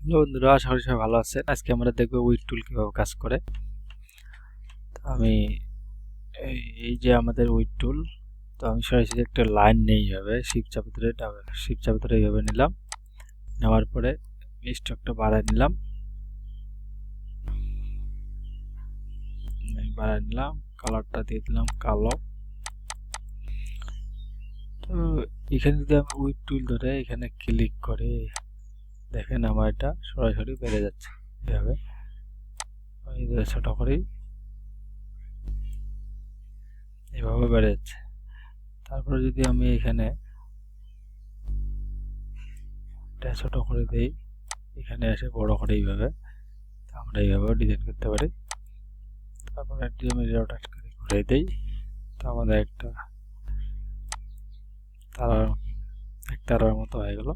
Hello বন্ধুরা, আশা করি সবাই ভালো আছেন। আজকে আমরা দেখবো উইড টুল কিভাবে কাজ করে। তো আমি এই যে আমাদের উইড টুল, তো আমি সরাসরি একটা লাইন নেই, এইভাবে শিফট চাপে ধরে এইভাবে নিলাম। নেওয়ার পরে স্ট্রোকটা বাড়ায় নিলাম, কালারটা দিয়ে দিলাম কালো। তো এখানে যদি আমি উইড টুল ধরে এখানে ক্লিক করে দেখেন, আমার এটা সরাসরি বেড়ে যাচ্ছে। এভাবে আমি ছোট করি, এভাবে বেড়ে যাচ্ছে। তারপরে যদি আমি এখানে এটা ছোট করে দেই, এখানে এসে বড় করে এইভাবে, আমরা এইভাবে ডিজাইন করতে পারি। তারপরে আমি রোটেট করে ঘুরে দেই, তো আমাদের একটা তারার মতো হয়ে গেল।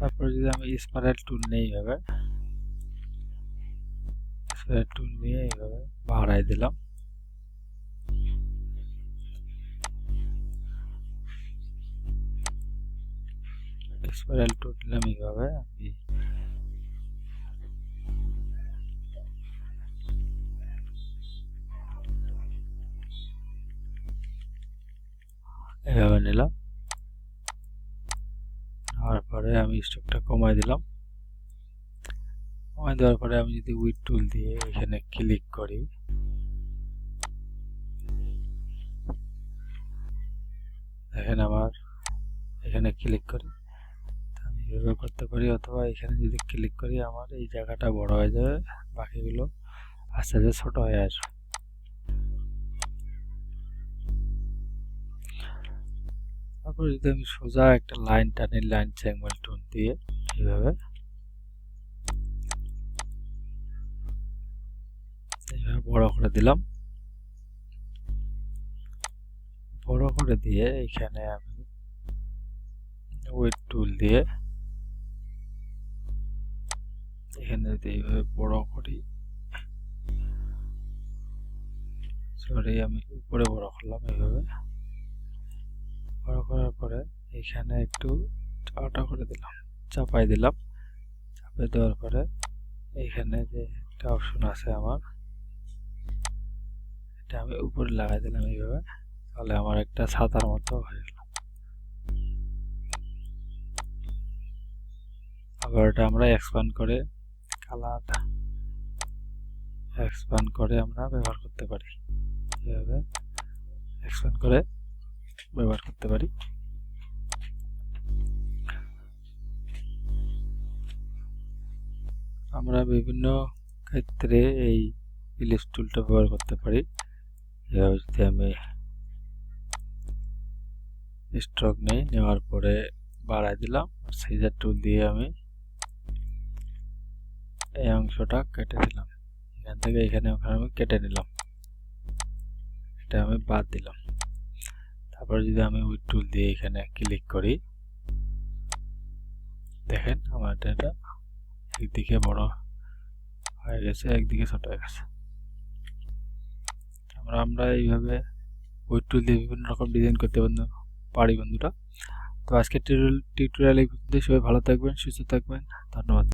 তারপরে যদি আমি স্পাইরাল টুল নিয়ে এইভাবে এইভাবে বাড়াই দিলাম। স্পাইরাল টুল নিলাম এইভাবে, আমি এভাবে নিলাম। তারপরে আমি স্ট্রোকটা কমাই দিলাম। কমাই দেওয়ার পরে আমি যদি উইড টুল দিয়ে এখানে ক্লিক করি, দেখেন আমার এখানে ক্লিক করি, আমি এভাবে করতে পারি। অথবা এখানে যদি ক্লিক করি, আমার এই জায়গাটা বড় হয়ে যাবে, বাকিগুলো আস্তে আস্তে ছোট হয়ে আসবে। তারপর যদি আমি সোজা একটা লাইন টানি, লাইন সেগমেন্ট টুল দিয়ে এইভাবে বড় করে দিলাম। বড় করে দিয়ে এখানে আমি উইড টুল দিয়ে এখানে যদি এইভাবে বড় করি, সরি আমি উপরে বড় করলাম, এইভাবে বড় করার পরে এখানে একটু চাপা করে দিলাম, চাপাই দিলাম। চাপাই দেওয়ার পরে এখানে যে একটা অপশন আছে আমার, এটা আমি উপরে লাগাই দিলাম এইভাবে, তাহলে আমার একটা ছাতার মতো হয়ে গেল। আবার এটা আমরা এক্সপ্যান্ড করে কালার এক্সপ্যান্ড করে আমরা ব্যবহার করতে পারি, এভাবে এক্সপ্যান্ড করে ব্যবহার করতে পারি। আমরা বিভিন্ন ক্ষেত্রে এই ইলিপস টুলটা ব্যবহার করতে পারি। এভাবে যদি আমি স্ট্রোক নেই, নেওয়ার পরে বাড়াই দিলাম, সিজার টুল দিয়ে আমি এই অংশটা কেটে দিলাম, এখান থেকে এখানে ওখানে আমি কেটে নিলাম, এটা আমি বাদ দিলাম। তারপরে যদি আমি উইড টুল দিয়ে এখানে ক্লিক করি, দেখেন আমার এটা একদিকে বড় হয়ে গেছে, একদিকে ছোট হয়ে গেছে। আমরা এইভাবে উইড টুল দিয়ে বিভিন্ন রকম ডিজাইন করতে পারি বন্ধুরা। তো আজকের টিউটোরিয়াল এই পর্যন্ত। সবাই ভালো থাকবেন, সুস্থ থাকবেন, ধন্যবাদ।